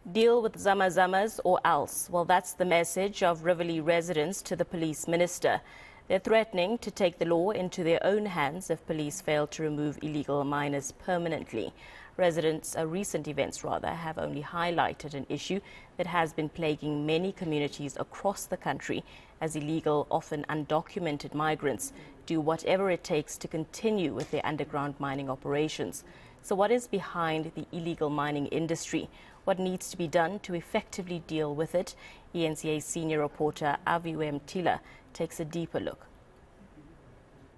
Deal with zamas or else. Well, that's the message of Riverlea residents to the police minister. They're threatening to take the law into their own hands if police fail to remove illegal miners permanently. Recent events have only highlighted an issue that has been plaguing many communities across the country as illegal, often undocumented migrants do whatever it takes to continue with their underground mining operations. So what is behind the illegal mining industry? What needs to be done to effectively deal with it? eNCA senior reporter Aviwe Mtila takes a deeper look.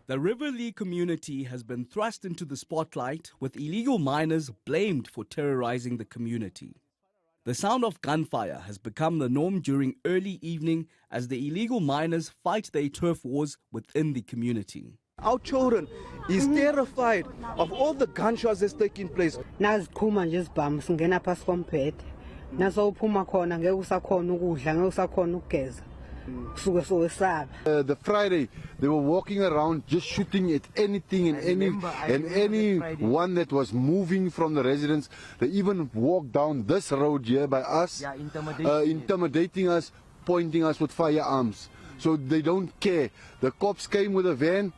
The Riverlea community has been thrust into the spotlight, with illegal miners blamed for terrorizing the community. The sound of gunfire has become the norm during early evening as the illegal miners fight their turf wars within the community. Our children is terrified of all the gunshots that's taking place. The Friday, they were walking around just shooting at anything and anyone that was moving from the residence. They even walked down this road here by us, intimidating us, pointing us with firearms. So they don't care. The cops came with a van.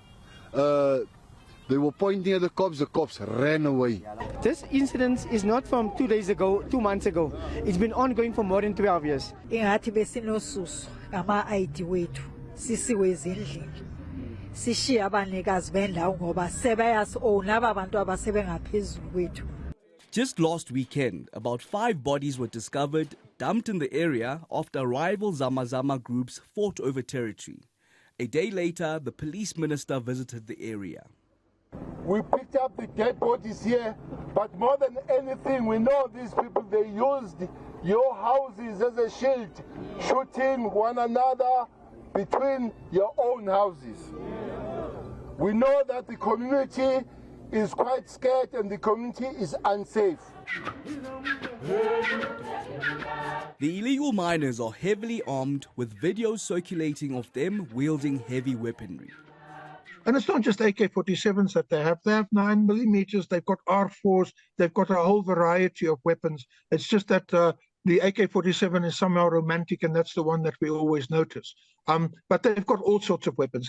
They were pointing at the cops ran away. This incident is not from 2 months ago. It's been ongoing for more than 12 years. Just last weekend, about 5 bodies were discovered, dumped in the area after rival Zama groups fought over territory. A day later, the police minister visited the area. We picked up the dead bodies here, but more than anything, we know these people, they used your houses as a shield, shooting one another between your own houses. We know that the community is quite scared and the community is unsafe. The illegal miners are heavily armed, with videos circulating of them wielding heavy weaponry. And it's not just AK-47s that they have 9mm, they've got R4s, they've got a whole variety of weapons. It's just that the AK-47 is somehow romantic, and that's the one that we always notice. But they've got all sorts of weapons.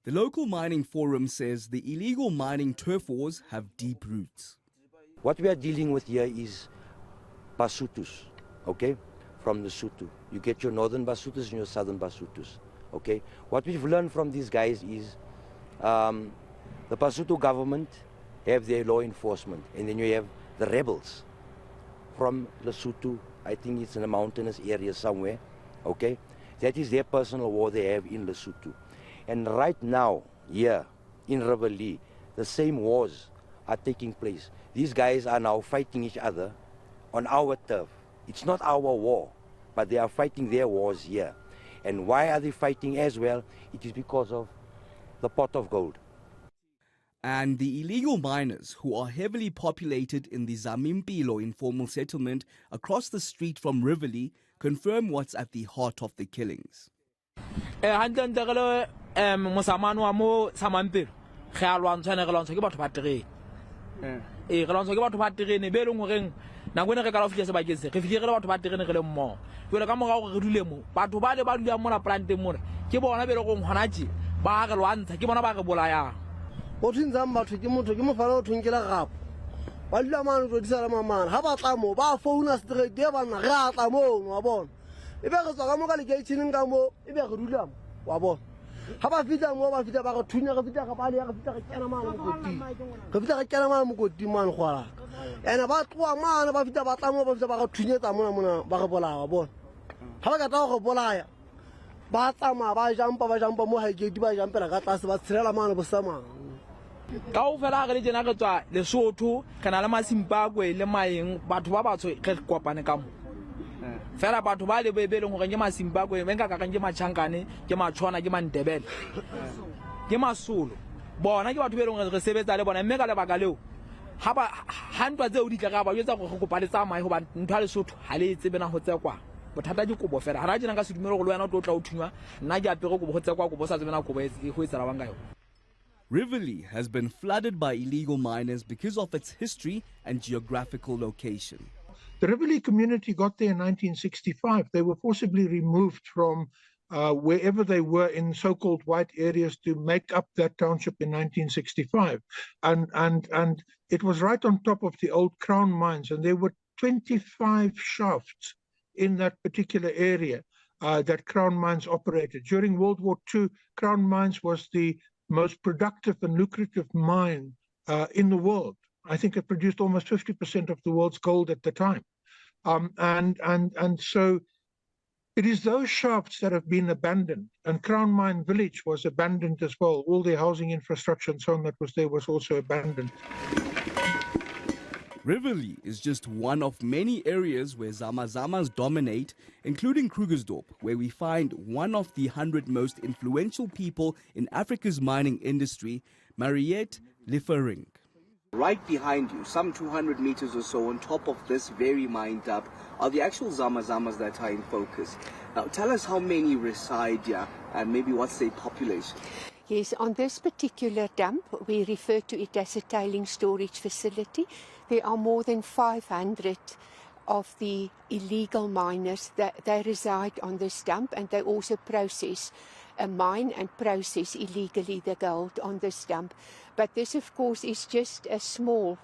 The local mining forum says the illegal mining turf wars have deep roots. What we are dealing with here is Basutus, okay, from Lesotho. You get your northern Basutus and your southern Basutus, okay. What we've learned from these guys is the Basotho government have their law enforcement, and then you have the rebels from Lesotho. I think it's in a mountainous area somewhere, okay. That is their personal war they have in Lesotho. And right now, here in Riverlea, the same wars are taking place. These guys are now fighting each other on our turf. It's not our war, but they are fighting their wars here. And why are they fighting as well? It is because of the pot of gold. And the illegal miners, who are heavily populated in the Zama informal settlement across the street from Riverlea, confirm what's at the heart of the killings. fela batho ba le bebeleng gore ke maSimbabwe benka ka ke machangane ke machwana ke mandebele ke masolo bona ke batho be leng re sebetsa le bona mme ka lebaka leo ha ba hantwa tse o di tla ga ba yetsa go go paletsa mai go ba ntwa le Sotho ha le tsebe na go tsekwa bothata ke kobo fela ha ra dina ka se dumelo go le wena o tlo tla o thunywa nna ke apere go tsekwa go bo sa tsebe na kobo e go etsela banga yo. Riverlea has been flooded by illegal miners because of its history and geographical location. The Riverlea community got there in 1965. They were forcibly removed from wherever they were in so-called white areas to make up that township in 1965. And it was right on top of the old Crown mines, and there were 25 shafts in that particular area that Crown Mines operated. During World War II, Crown Mines was the most productive and lucrative mine in the world. I think it produced almost 50% of the world's gold at the time. And so it is those shafts that have been abandoned. And Crown Mine Village was abandoned as well. All the housing infrastructure and so on that was there was also abandoned. Riverlea is just one of many areas where zamas dominate, including Krugersdorp, where we find one of the 100 most influential people in Africa's mining industry, Mariette Liefering. Right behind you, some 200 meters or so on top of this very mine dump, are the actual zamas that are in focus. Now, tell us how many reside here and maybe what's their population. Yes, on this particular dump, we refer to it as a tailing storage facility. There are more than 500 of the illegal miners that they reside on this dump, and they also process mine and process illegally the gold on this dump. But this, of course, is just a small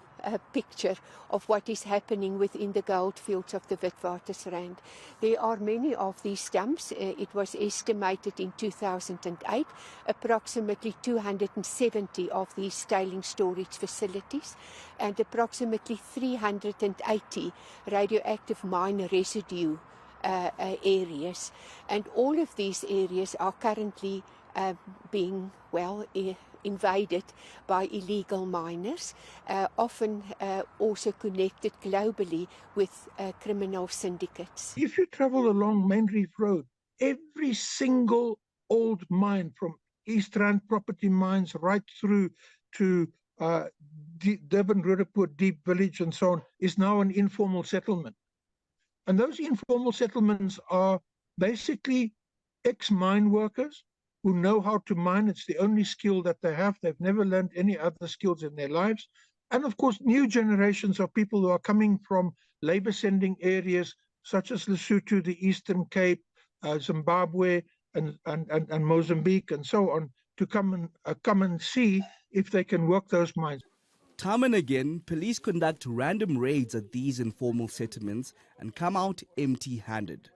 picture of what is happening within the gold fields of the Witwatersrand. There are many of these dumps. It was estimated in 2008, approximately 270 of these tailing storage facilities and approximately 380 radioactive mine residue areas. And all of these areas are currently being, invaded by illegal miners, often also connected globally with criminal syndicates. If you travel along Main Reef Road, every single old mine, from East Rand property mines right through to Durban Roodepoort Deep Village and so on, is now an informal settlement. And those informal settlements are basically ex-mine workers who know how to mine. It's the only skill that they have. They've never learned any other skills in their lives. And of course, new generations of people who are coming from labor-sending areas such as Lesotho, the Eastern Cape, Zimbabwe, and Mozambique, and so on, to come and see if they can work those mines. Time and again, police conduct random raids at these informal settlements and come out empty-handed.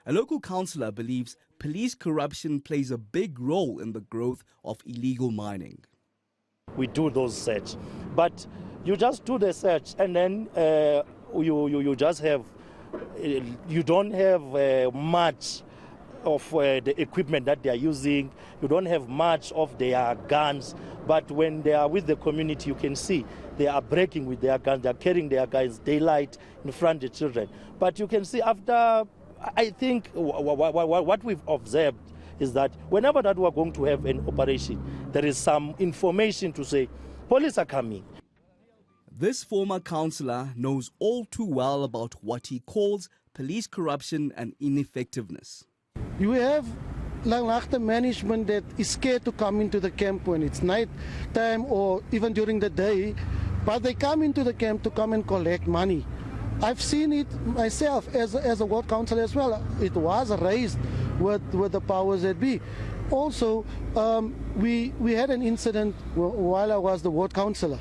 A local councillor believes police corruption plays a big role in the growth of illegal mining. We do those search, but you just do the search and then you just have, you don't have much of the equipment that they are using. You don't have much of their guns, but when they are with the community, you can see they are breaking with their guns. They are carrying their guns daylight in front of the children. But you can see after, I think what we've observed is that whenever that we are going to have an operation, there is some information to say, police are coming. This former councillor knows all too well about what he calls police corruption and ineffectiveness. You have Langlaagte management that is scared to come into the camp when it's night time or even during the day, but they come into the camp to come and collect money. I've seen it myself as a ward councillor as well. It was raised with the powers that be. Also, we had an incident while I was the ward councillor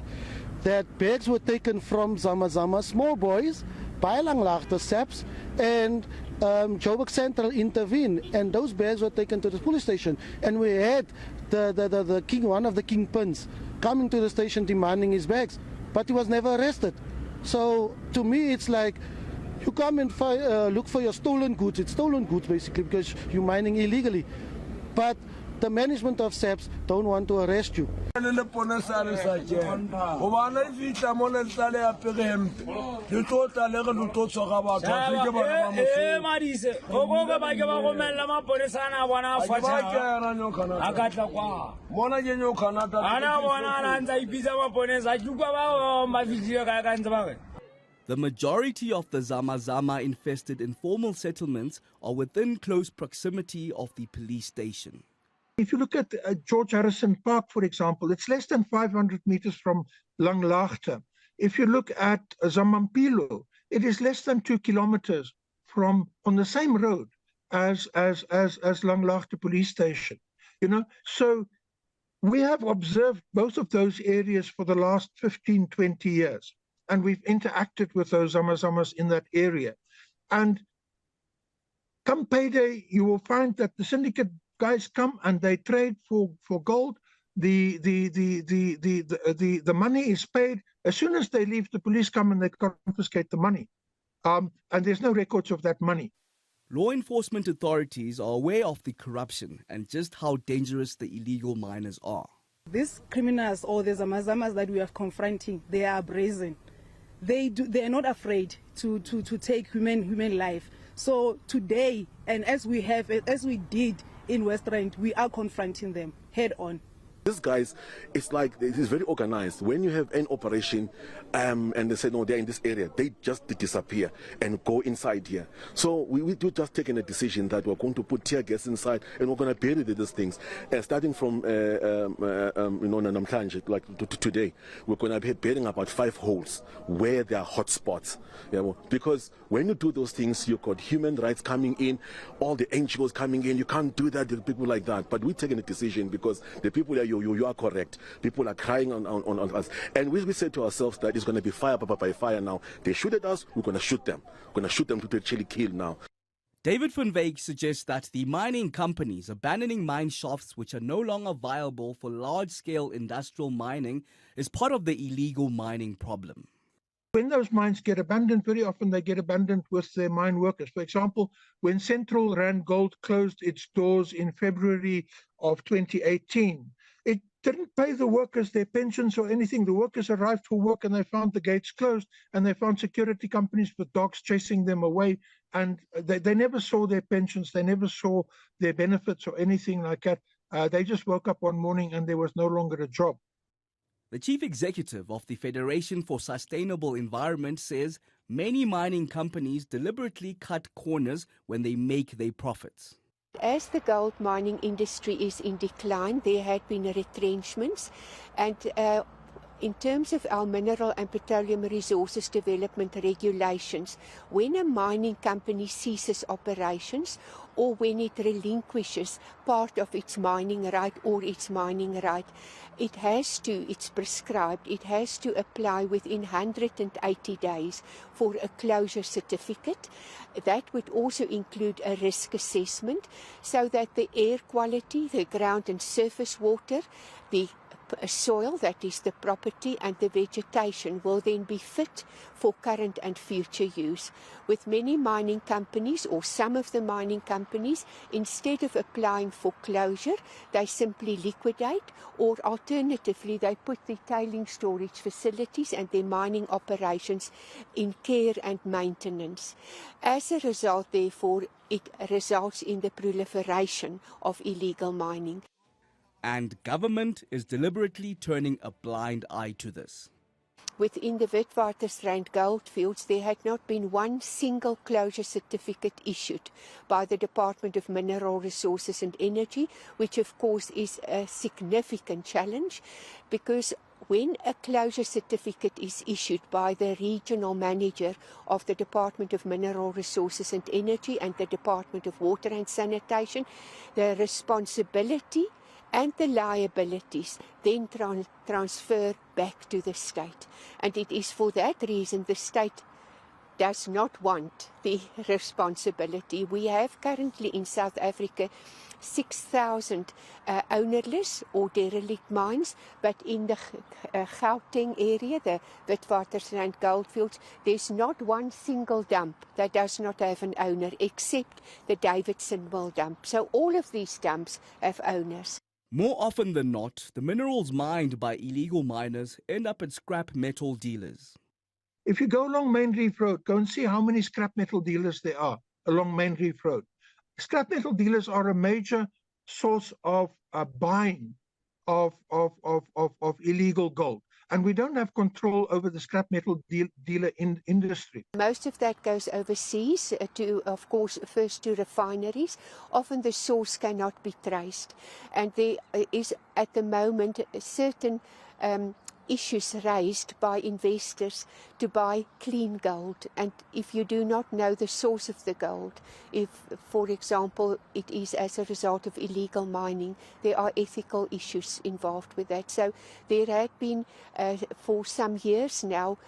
that bags were taken from Zama, small boys, by Langlaagte SAPs, and Joburg Central intervened, and those bags were taken to the police station. And we had the king, one of the kingpins, coming to the station demanding his bags, but he was never arrested. So to me, it's like you come and look for your stolen goods. It's stolen goods basically because you're mining illegally. But the management of SAPs don't want to arrest you. The majority of the Zama-infested informal settlements are within close proximity of the police station. If you look at George Harrison Park, for example, it's less than 500 meters from Langlaagte. If you look at Zamampilo, it is less than 2 kilometers from on the same road as Langlaagte police station. You know, so we have observed both of those areas for the last 15, 20 years, and we've interacted with those zamas in that area. And come payday, you will find that the syndicate guys come and they trade for gold. The money is paid. As soon as they leave, the police come and they confiscate the money. And there's no records of that money. Law enforcement authorities are aware of the corruption and just how dangerous the illegal miners are. These criminals or the zamas that we are confronting, they are brazen. They are not afraid to take human life. So today, and as we did in West Rand, we are confronting them head on. These guys, it's like, it is very organized. When you have an operation and they say, no, they're in this area, they just disappear and go inside here. So we do just taking a decision that we're going to put tear gas inside and we're going to bury these things. Starting from, Namhlanje, like today, we're going to be burying about 5 holes where there are hot spots. Because when you do those things, you've got human rights coming in, all the NGOs coming in. You can't do that with people like that. But we're taking a decision because the people are you are correct. People are crying on us. And we said to ourselves that it's going to be fire by fire now. They shoot at us, we're going to shoot them. We're going to shoot them to actually kill now. David van Wyk suggests that the mining companies abandoning mine shafts which are no longer viable for large-scale industrial mining is part of the illegal mining problem. When those mines get abandoned, very often they get abandoned with their mine workers. For example, when Central Rand Gold closed its doors in February of 2018, it didn't pay the workers their pensions or anything. The workers arrived for work and they found the gates closed and they found security companies with dogs chasing them away. And they never saw their pensions. They never saw their benefits or anything like that. They just woke up one morning and there was no longer a job. The chief executive of the Federation for Sustainable Environment says many mining companies deliberately cut corners when they make their profits. As the gold mining industry is in decline, there had been retrenchments, and in terms of our mineral and petroleum resources development regulations, when a mining company ceases operations or when it relinquishes part of its mining right or its mining right, it's prescribed, it has to apply within 180 days for a closure certificate. That would also include a risk assessment so that the air quality, the ground and surface water, the soil, that is the property, and the vegetation will then be fit for current and future use. With many mining companies, or some of the mining companies, instead of applying for closure, they simply liquidate, or alternatively they put the tailing storage facilities and their mining operations in care and maintenance. As a result, therefore, it results in the proliferation of illegal mining. And government is deliberately turning a blind eye to this. Within the Witwatersrand goldfields, there had not been one single closure certificate issued by the Department of Mineral Resources and Energy, which of course is a significant challenge, because when a closure certificate is issued by the regional manager of the Department of Mineral Resources and Energy and the Department of Water and Sanitation, the responsibility and the liabilities then transfer back to the state. And it is for that reason the state does not want the responsibility. We have currently in South Africa 6,000 ownerless or derelict mines, but in the Gauteng area, the Witwatersrand goldfields, there's not one single dump that does not have an owner except the Davidson Mill dump. So all of these dumps have owners. More often than not, the minerals mined by illegal miners end up at scrap metal dealers. If you go along Main Reef Road, go and see how many scrap metal dealers there are along Main Reef Road. Scrap metal dealers are a major source of buying of illegal gold. And we don't have control over the scrap metal dealer industry. Most of that goes overseas to, of course, first to refineries. Often the source cannot be traced. And there is, at the moment, certain issues raised by investors to buy clean gold. And if you do not know the source of the gold, if, for example, it is as a result of illegal mining, there are ethical issues involved with that. So there had been, for some years now,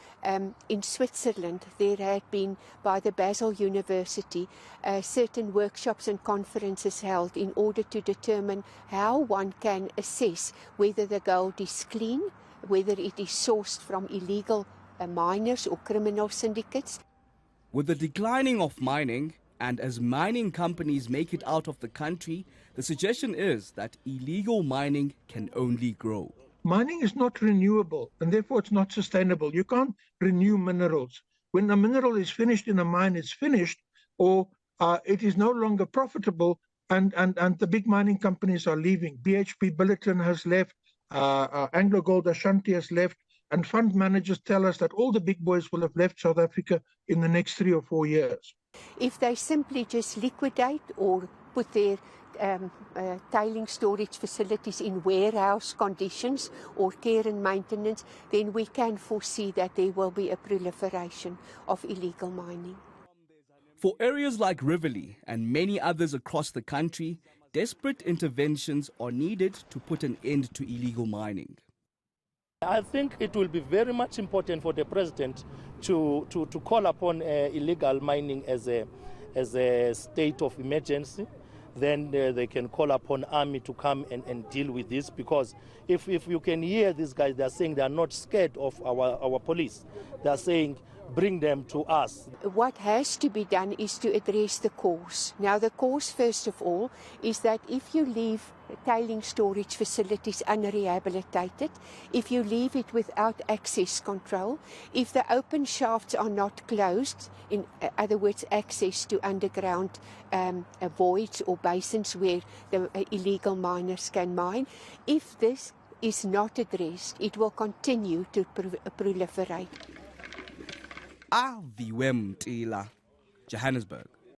in Switzerland, there had been, by the Basel University, certain workshops and conferences held in order to determine how one can assess whether the gold is clean, whether it is sourced from illegal miners or criminal syndicates. With the declining of mining, and as mining companies make it out of the country, the suggestion is that illegal mining can only grow. Mining is not renewable, and therefore it's not sustainable. You can't renew minerals. When a mineral is finished in a mine, it's finished, or it is no longer profitable, and the big mining companies are leaving. BHP Billiton has left, Anglo Gold Ashanti has left, and fund managers tell us that all the big boys will have left South Africa in the next 3 or 4 years. If they simply just liquidate or put their tailing storage facilities in warehouse conditions or care and maintenance, then we can foresee that there will be a proliferation of illegal mining. For areas like Riverlea and many others across the country, desperate interventions are needed to put an end to illegal mining. I think it will be very much important for the president to call upon illegal mining as a state of emergency. Then they can call upon army to come and deal with this, because if you can hear these guys, they are saying they are not scared of our police. They are saying bring them to us. What has to be done is to address the cause. Now, the cause, first of all, is that if you leave tailing storage facilities unrehabilitated, if you leave it without access control, if the open shafts are not closed, in other words, access to underground voids or basins where the illegal miners can mine, if this is not addressed, it will continue to proliferate. Aviwe Mtila, Johannesburg.